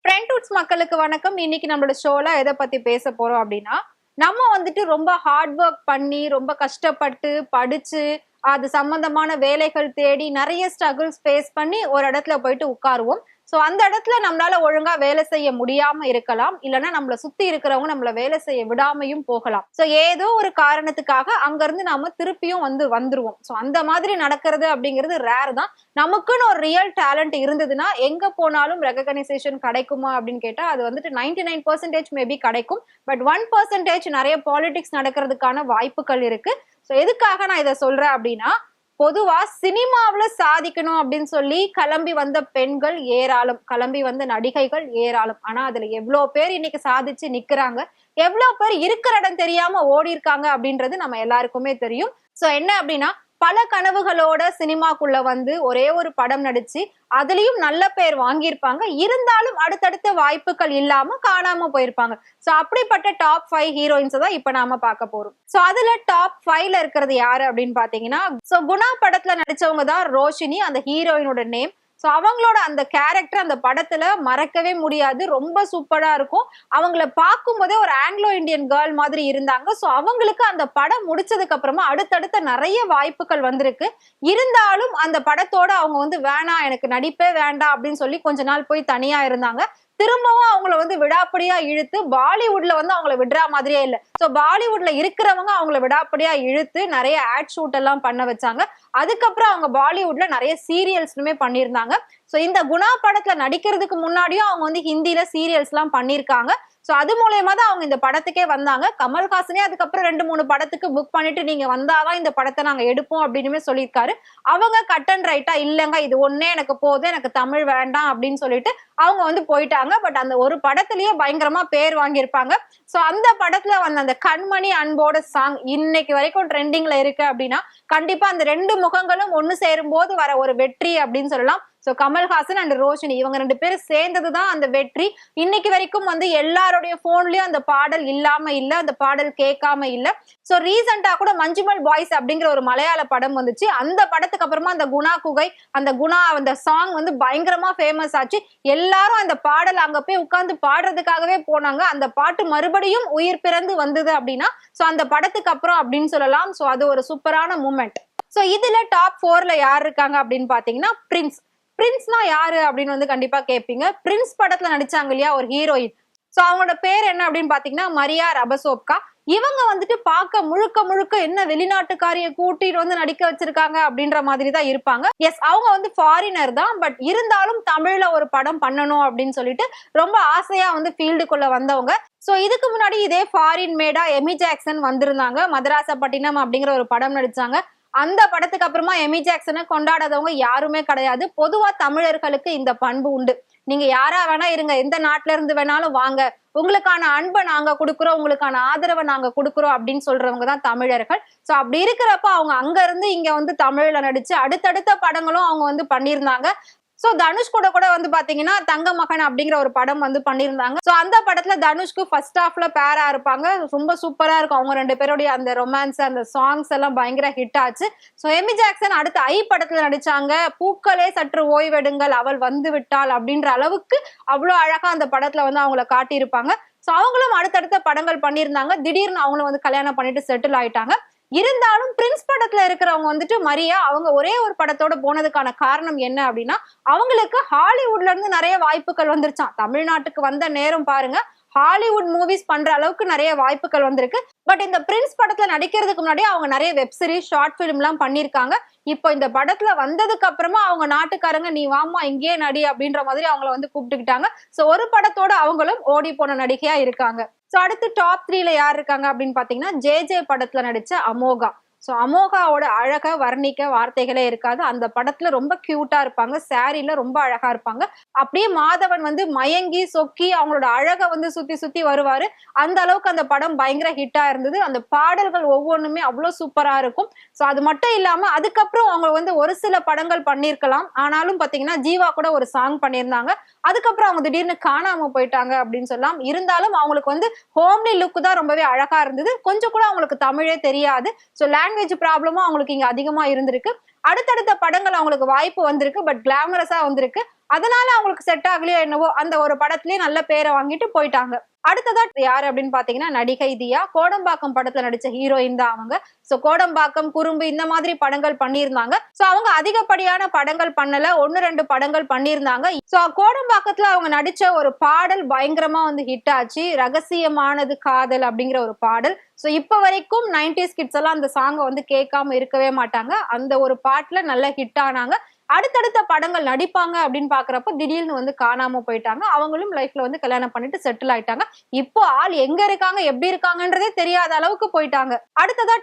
ஃப்ரெண்ட்ஹுட்ஸ் மக்களுக்கு வணக்கம். இன்னைக்கு நம்மளோட ஷோல எதை பத்தி பேச போறோம் அப்படின்னா, நம்ம வந்துட்டு ரொம்ப ஹார்ட் ஒர்க் பண்ணி, ரொம்ப கஷ்டப்பட்டு, படிச்சு, அது சம்பந்தமான வேலைகள் தேடி, நிறைய ஸ்ட்ரகிள்ஸ் ஃபேஸ் பண்ணி ஒரு இடத்துல போயிட்டு உட்காருவோம். சோ அந்த இடத்துல நம்மளால ஒழுங்கா வேலை செய்ய முடியாம இருக்கலாம். இல்லைன்னா நம்மள சுத்தி இருக்கிறவங்க நம்மள வேலை செய்ய விடாமையும் போகலாம். சோ ஏதோ ஒரு காரணத்துக்காக அங்க இருந்து நாம திருப்பியும் வந்துருவோம். சோ அந்த மாதிரி நடக்கிறது அப்படிங்கிறது ரேர் தான். நமக்குன்னு ஒரு ரியல் டேலண்ட் இருந்ததுன்னா எங்க போனாலும் ரெகக்னைசேஷன் கிடைக்குமா அப்படின்னு கேட்டா அது வந்துட்டு 99% மேபி கிடைக்கும். பட் 1% நிறைய பாலிடிக்ஸ் நடக்கிறதுக்கான வாய்ப்புகள் இருக்கு. சோ எதுக்காக நான் இதை சொல்றேன் அப்படின்னா, பொதுவா சினிமாவுல சாதிக்கணும் அப்படின்னு சொல்லி கிளம்பி வந்த பெண்கள் ஏராளம், கிளம்பி வந்த நடிகைகள் ஏராளம். ஆனா அதுல எவ்வளவு பேர் இன்னைக்கு சாதிச்சு நிக்கிறாங்க, எவ்வளவு பேர் இருக்கிற இடம் தெரியாம ஓடி இருக்காங்க அப்படின்றது நம்ம எல்லாருக்குமே தெரியும். சோ என்ன அப்படின்னா, பல கனவுகளோட சினிமாக்குள்ள வந்து ஒரே ஒரு படம் நடிச்சு அதுலயும் நல்ல பேர் வாங்கியிருப்பாங்க. இருந்தாலும் அடுத்தடுத்த வாய்ப்புகள் இல்லாம காணாம போயிருப்பாங்க. சோ அப்படிப்பட்ட டாப் 5 ஹீரோயின்ஸ் தான் இப்ப நாம பார்க்க போறோம். சோ அதுல டாப் 5ல இருக்கிறது யாரு அப்படின்னு பாத்தீங்கன்னா, சோ குணா படத்துல நடிச்சவங்க தான் ரோஷினி, அந்த ஹீரோயினோட நேம். சோ அவங்களோட அந்த கேரக்டர் அந்த படத்துல மறக்கவே முடியாது. ரொம்ப சூப்பரா இருக்கும். அவங்கள பார்க்கும் போதே ஒரு ஆங்கிலோ இந்தியன் கேர்ள் மாதிரி இருந்தாங்க. சோ அவங்களுக்கு அந்த படம் முடிச்சதுக்கு அப்புறமா அடுத்தடுத்த நிறைய வாய்ப்புகள் வந்திருக்கு. இருந்தாலும் அந்த படத்தோட அவங்க வந்து வேணாம், எனக்கு நடிப்பே வேண்டாம் அப்படின்னு சொல்லி கொஞ்ச நாள் போய் தனியா இருந்தாங்க. திரும்பவும் அவங்கள வந்து விடாப்படியா இழுத்து பாலிவுட்ல வந்து அவங்கள விடுற மாதிரியே இல்ல. சோ பாலிவுட்ல இருக்கிறவங்க அவங்கள விடாப்படியா இழுத்து நிறைய ஆட் ஷூட் எல்லாம் பண்ண வச்சாங்க. அதுக்கப்புறம் அவங்க பாலிவுட்ல நிறைய சீரியல்ஸ்லுமே பண்ணியிருந்தாங்க. சோ இந்த குணா படத்துல நடிக்கிறதுக்கு முன்னாடியும் அவங்க வந்து ஹிந்தில சீரியல்ஸ் எல்லாம் பண்ணிருக்காங்க. சோ அது மூலயமா தான் அவங்க இந்த படத்துக்கே வந்தாங்க. கமல்ஹாசனே அதுக்கப்புறம் 2-3 படத்துக்கு புக் பண்ணிட்டு நீங்க வந்தாதான் இந்த படத்தை நாங்க எடுப்போம் அப்படின்னு சொல்லியிருக்காரு. அவங்க கட் அண்ட் ரைட்டா இல்லங்க, இது ஒன்னே எனக்கு போதும், எனக்கு தமிழ் வேண்டாம் அப்படின்னு சொல்லிட்டு அவங்க வந்து போயிட்டாங்க. பட் அந்த ஒரு படத்திலேயே பயங்கரமா பேர் வாங்கியிருப்பாங்க. சோ அந்த படத்துல வந்த அந்த கண்மணி அன்போட சாங் இன்னைக்கு வரைக்கும் ட்ரெண்டிங்ல இருக்கு அப்படின்னா கண்டிப்பா அந்த ரெண்டு முகங்களும் ஒண்ணு சேரும் போது வர ஒரு வெற்றி அப்படின்னு சொல்லலாம். சோ கமல்ஹாசன் அண்ட் ரோஷினி இவங்க 2 பேரும் சேர்ந்ததுதான் அந்த வெற்றி. இன்னைக்கு வரைக்கும் வந்து எல்லாருடைய போன்லயும் அந்த பாடல் இல்லாம இல்ல, அந்த பாடல் கேட்காம இல்ல. சோ ரீசெண்டா கூட மஞ்சுமல் பாய்ஸ் அப்படிங்கிற ஒரு மலையாள படம் வந்துச்சு. அந்த படத்துக்கு அப்புறமா அந்த குணா குகை, அந்த குணா அந்த சாங் வந்து பயங்கரமா ஃபேமஸ் ஆச்சு. எல்லாரும் அந்த பாடல் அங்க போய் உட்கார்ந்து பாடுறதுக்காகவே போனாங்க. அந்த பாட்டு மறுபடியும் உயிர் பிறந்து வந்தது அப்படின்னா சோ அந்த படத்துக்கு அப்புறம் அப்படின்னு சொல்லலாம். சோ அது ஒரு சூப்பரான மூமெண்ட். சோ இதுல டாப் 4ல யார் இருக்காங்க அப்படின்னு பாத்தீங்கன்னா, பிரின்ஸ். பிரின்ஸ்னா யாரு அப்படின்னு வந்து கண்டிப்பா கேட்பீங்க. பிரின்ஸ் படத்துல நடிச்சாங்க இல்லையா ஒரு ஹீரோயின். சோ அவங்களோட பேர் என்ன அப்படின்னு பாத்தீங்கன்னா மரியா ரபசோப்கா. இவங்க வந்துட்டு பார்க்க முழுக்க முழுக்க என்ன வெளிநாட்டுக்காரிய கூட்டிட்டு வந்து நடிக்க வச்சிருக்காங்க அப்படின்ற மாதிரி தான் இருப்பாங்க. எஸ், அவங்க வந்து ஃபாரினர் தான். பட் இருந்தாலும் தமிழ்ல ஒரு படம் பண்ணணும் அப்படின்னு சொல்லிட்டு ரொம்ப ஆசையா வந்து ஃபீல்டுக்குள்ள வந்தவங்க. சோ இதுக்கு முன்னாடி இதே ஃபாரின் மேடா எமி ஜாக்சன் வந்திருந்தாங்க. மதராசப்பட்டினம் அப்படிங்கிற ஒரு படம் நடிச்சாங்க. அந்த படத்துக்கு அப்புறமா எமி ஜாக்சனை கொண்டாடாதவங்க யாருமே கிடையாது. பொதுவா தமிழர்களுக்கு இந்த பண்பு உண்டு. நீங்க யாரா வேணா இருங்க, எந்த நாட்டுல இருந்து வேணாலும் வாங்க, உங்களுக்கான அன்பை நாங்க கொடுக்குறோம், உங்களுக்கான ஆதரவை நாங்க கொடுக்குறோம் அப்படின்னு சொல்றவங்க தான் தமிழர்கள். சோ அப்படி இருக்கிறப்ப அவங்க அங்க இருந்து இங்க வந்து தமிழ்ல நடிச்சு அடுத்தடுத்த படங்களும் அவங்க வந்து பண்ணியிருந்தாங்க. சோ தனுஷ் கூட வந்து பாத்தீங்கன்னா தங்க மகன் அப்படிங்கிற ஒரு படம் வந்து பண்ணியிருந்தாங்க. சோ அந்த படத்துல தனுஷ்க்கு ஃபர்ஸ்ட் ஹாஃப்ல பேரா இருப்பாங்க. ரொம்ப சூப்பரா இருக்கும். அவங்க 2 பேருடைய அந்த ரொமான்ஸ், அந்த சாங்ஸ் எல்லாம் பயங்கர ஹிட் ஆச்சு. சோ எமி ஜாக்சன் அடுத்து ஐ படத்துல நடிச்சாங்க. பூக்களே சற்று ஓய்வெடுங்கள், அவள் வந்து விட்டாள் அப்படின்ற அளவுக்கு அவ்வளவு அழகா அந்த படத்துல வந்து அவங்கள காட்டியிருப்பாங்க. சோ அவங்களும் அடுத்தடுத்த படங்கள் பண்ணியிருந்தாங்க. திடீர்னு அவங்களும் வந்து கல்யாணம் பண்ணிட்டு செட்டில் ஆயிட்டாங்க. இருந்தாலும் பிரின்ஸ் படத்துல இருக்கிறவங்க வந்துட்டு மரியா, அவங்க ஒரே ஒரு படத்தோட போனதுக்கான காரணம் என்ன அப்படின்னா, அவங்களுக்கு ஹாலிவுட்ல இருந்து நிறைய வாய்ப்புகள் வந்துருச்சான். தமிழ்நாட்டுக்கு வந்த நேரம் பாருங்க, ஹாலிவுட் மூவிஸ் பண்ற அளவுக்கு நிறைய வாய்ப்புகள் வந்திருக்கு. பட் இந்த பிரின்ஸ் படத்துல நடிக்கிறதுக்கு முன்னாடி அவங்க நிறைய வெப் சீரிஸ், ஷார்ட் பிலிம் எல்லாம் பண்ணிருக்காங்க. இப்போ இந்த படத்துல வந்ததுக்கு அப்புறமா அவங்க நாட்டுக்காரங்க நீ வாமா இங்கேயே நடி அப்படின்ற மாதிரி அவங்கள வந்து கூப்பிட்டுக்கிட்டாங்க. சோ ஒரு படத்தோட அவங்களும் ஓடி போன நடிகையா இருக்காங்க. சோ அடுத்து டாப் 3ல யார் இருக்காங்க அப்படின்னு பாத்தீங்கன்னா, ஜே படத்துல நடிச்ச அமோகா. சோ அமோகாவோட அழக வர்ணிக்க வார்த்தைகளே இருக்காது. அந்த படத்துல ரொம்ப கியூட்டா இருப்பாங்க. சாரில ரொம்ப அழகா இருப்பாங்க. அப்படியே மாதவன் வந்து மயங்கி சொக்கி அவங்களோட அழக வந்து சுத்தி சுத்தி வருவாரு. அந்த அளவுக்கு அந்த படம் பயங்கர ஹிட்டா இருந்தது. அந்த பாடல்கள் ஒவ்வொன்றுமே அவ்வளவு சூப்பரா இருக்கும். சோ அது மட்டும் இல்லாம அதுக்கப்புறம் அவங்க வந்து ஒரு சில படங்கள் பண்ணிருக்கலாம். ஆனாலும் பாத்தீங்கன்னா ஜீவா கூட ஒரு சாங் பண்ணியிருந்தாங்க. அதுக்கப்புறம் அவங்க திடீர்னு காணாம போயிட்டாங்க அப்படின்னு சொல்லலாம். இருந்தாலும் அவங்களுக்கு வந்து ஹோம்லி லுக் தான் ரொம்பவே அழகா இருந்தது. கொஞ்சம் கூட அவங்களுக்கு தமிழே தெரியாது. சோ லாங்குவேஜ் ப்ராப்ளமும் அவங்களுக்கு இங்க அதிகமா இருந்திருக்கு. அடுத்தடுத்த படங்கள் அவங்களுக்கு வாய்ப்பு வந்திருக்கு, பட் கிளாமரஸா வந்திருக்கு. அதனால அவங்களுக்கு செட் ஆகலையோ என்னவோ அந்த ஒரு படத்திலேயே நல்ல பேரை வாங்கிட்டு போயிட்டாங்க. அடுத்ததா யாரு அப்படின்னு பாத்தீங்கன்னா நடிகை தியா. கோடம்பாக்கம் படத்துல நடிச்ச ஹீரோயின் தான் அவங்க. சோ கோடம்பாக்கம், குறும்பு இந்த மாதிரி படங்கள் பண்ணியிருந்தாங்க. சோ அவங்க அதிகப்படியான படங்கள் பண்ணல, 1-2 படங்கள் பண்ணியிருந்தாங்க. சோ கோடம்பாக்கத்துல அவங்க நடிச்ச ஒரு பாடல் பயங்கரமா வந்து ஹிட் ஆச்சு. ரகசியமானது காதல் அப்படிங்கிற ஒரு பாடல். சோ இப்ப வரைக்கும் 90s கிட்ஸ் எல்லாம் அந்த சாங்கை வந்து கேட்காம இருக்கவே மாட்டாங்க. அந்த ஒரு பாட்டுல நல்ல ஹிட் ஆனாங்க. அடுத்தடுத்த படங்கள் நடிப்பாங்க அப்படின்னு பாக்குறப்ப திடீர்னு வந்து காணாம போயிட்டாங்க. அவங்களும் லைஃப்ல வந்து கல்யாணம் பண்ணிட்டு செட்டில் ஆயிட்டாங்க. இப்போ ஆள் எங்க இருக்காங்க, எப்படி இருக்காங்கன்றதே தெரியாத அளவுக்கு போயிட்டாங்க. அடுத்ததா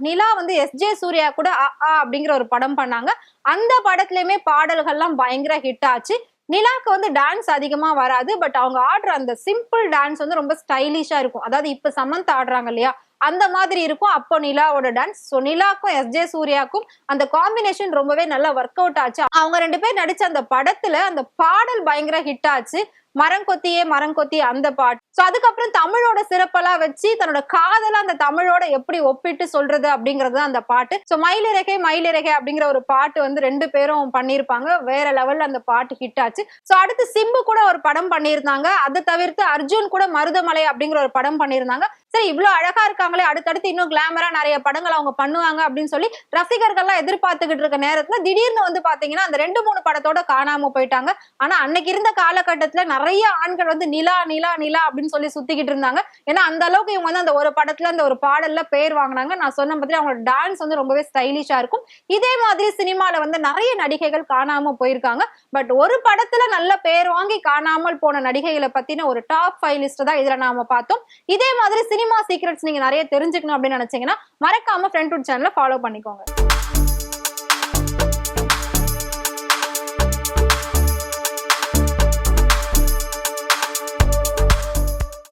நிலா வந்து எஸ்.ஜே. சூர்யா கூட அப்படிங்கிற ஒரு படம் பண்ணாங்க. அந்த படத்துலயுமே பாடல்கள்லாம் பயங்கர ஹிட் ஆச்சு. நிலாக்கு வந்து டான்ஸ் அதிகமா வராது, பட் அவங்க ஆடுற அந்த சிம்பிள் டான்ஸ் வந்து ரொம்ப ஸ்டைலிஷா இருக்கும். அதாவது இப்ப சமந்தா ஆடுறாங்க இல்லையா, அந்த மாதிரி இருக்கும் அப்போ நிலாவோட டான்ஸ். சோ நிலாக்கும் எஸ்.ஜே. சூர்யாக்கும் அந்த காம்பினேஷன் ரொம்பவே நல்லா ஒர்க் அவுட் ஆச்சு. அவங்க 2 பேர் நடிச்ச அந்த படத்துல அந்த பாடல் பயங்கர ஹிட் ஆச்சு. மரங்கொத்தியே மரங்கொத்தி அந்த பாட்டு. சோ அதுக்கப்புறம் தமிழோட சிறப்பெல்லாம் வச்சு தன்னோட காதல அந்த தமிழோட எப்படி ஒப்பிட்டு சொல்றது அப்படிங்கறது அந்த பாட்டு. சோ மயிலிறகை மயிலிறகை அப்படிங்கிற ஒரு பாட்டு வந்து 2 பேரும் பண்ணிருப்பாங்க. வேற லெவல்ல அந்த பாட்டு ஹிட் ஆச்சு. சோ அடுத்து சிம்பு கூட ஒரு படம் பண்ணியிருந்தாங்க. அதை தவிர்த்து அர்ஜுன் கூட மருதமலை அப்படிங்கிற ஒரு படம் பண்ணியிருந்தாங்க. சரி இவ்வளவு அழகா இருக்காங்களே, அடுத்தடுத்து இன்னும் கிளாமரா நிறைய படங்கள் அவங்க பண்ணுவாங்க அப்படின்னு சொல்லி ரசிகர்கள்லாம் எதிர்பார்த்துக்கிட்டு இருக்க நேரத்துல திடீர்னு வந்து பாத்தீங்கன்னா அந்த 2-3 படத்தோட காணாம போயிட்டாங்க. ஆனா அன்னைக்கு இருந்த காலகட்டத்துல நிறைய ஆண்கள் வந்து நிலா நிலா நிலா அப்படின்னு சொல்லி சுத்திக்கிட்டு இருந்தாங்க. ஏன்னா அந்த அளவுக்கு இவங்க வந்து அந்த ஒரு படத்துல அந்த ஒரு பாடல்ல பேர் வாங்கினாங்க. நான் சொன்ன மாதிரி அவங்களோட டான்ஸ் வந்து ரொம்பவே ஸ்டைலிஷா இருக்கும். இதே மாதிரி சினிமால வந்து நிறைய நடிகைகள் காணாம போயிருக்காங்க. பட் ஒரு படத்துல நல்ல பேர் வாங்கி காணாமல் போன நடிகைகளை பத்தின ஒரு டாப் 5 லிஸ்ட் தான் இதுல நாம பார்த்தோம். இதே மாதிரி சினிமா சீக்ரெட்ஸ் நீங்க நிறைய தெரிஞ்சுக்கணும் அப்படின்னு நினைச்சீங்கன்னா மறக்காம ஃப்ரெண்ட்வுட் சேனலை ஃபாலோ பண்ணிக்கோங்க.